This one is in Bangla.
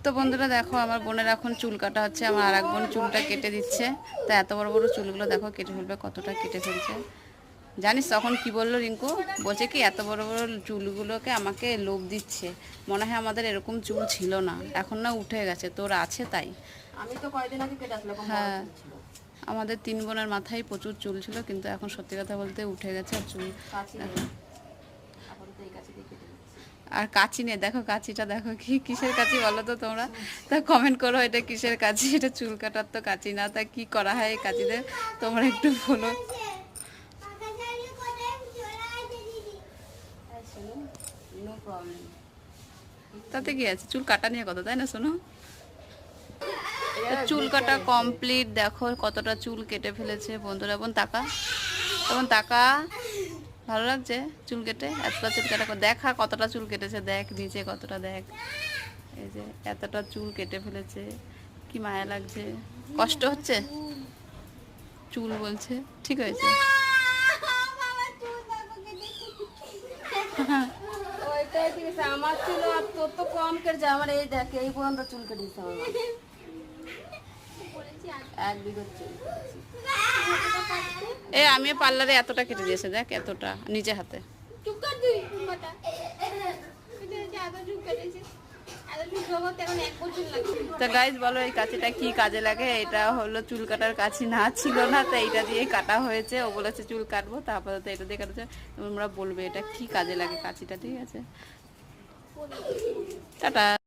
তো বন্ধুরা দেখো, আমার বোনের এখন চুল কাটা হচ্ছে। আমার আর এক বোন চুলটা কেটে দিচ্ছে। তা এত বড় বড় চুলগুলো দেখো কেটে ফেলবে, কতটা কেটে ফেলছে। জানিস তখন কি বললো রিঙ্কু? বলছে কি এত বড় বড় চুলগুলোকে আমাকে লোভ দিচ্ছে, মনে হয় আমাদের এরকম চুল ছিল না, এখন না উঠে গেছে, তোর আছে তাই। আমি তো কয়দিন আগে কেটে আসলাম, হ্যাঁ, আমাদের 3 বোনের মাথায় প্রচুর চুল ছিল, কিন্তু এখন সত্যি কথা বলতে উঠে গেছে আর চুল। আর কাঁচি নেই, দেখো কাঁচিটা দেখো, কি কিসের কাঁচি বলো তো তোমরা? তা কমেন্ট করো এটা কিসের কাঁচি। এটা চুল কাটার তো কাঁচি না, তা কি করা হয় এই কাঁচিতে তোমরা একটু বলো। তাতে কি আছে, চুল কাটা নিয়ে কথা, তাই না? শোনো, চুল কাটা কমপ্লিট। দেখো কতটা চুল কেটে ফেলেছে বন্ধুরা। বোন তাকা, তখন তাকা, ভালো লাগছে চুল কেটে? এতটা চুল কাটা দেখা, কতটা চুল কেটেছে দেখ, নিচে কতটা দেখ। এই যে এতটা চুল কেটে ফেলেছে, কি মায়া লাগছে। কষ্ট হচ্ছে? চুল বলছে ঠিক হয়েছে। আমার চুল আর তোর তো কম কেটেছে, আমার এই দেখ এই পর্যন্ত চুল কেটেছে আমার এক বিঘত চুল। এ আমি পার্লারে এতটা কেটে দিয়েছে, দেখ এতটা নিজে হাতে। তা গাইজ বলো এই কাঁচিটা কি কাজে লাগে? এটা হলো চুল কাটার কাঁচি না, ছিল না, তাই এটা দিয়ে কাটা হয়েছে। ও বলেছে চুল কাটবো, তারপরে তো এটা দিয়ে কাটাচ্ছে। তোমরা বলবে এটা কি কাজে লাগে কাঁচিটা, ঠিক আছে? টাটা।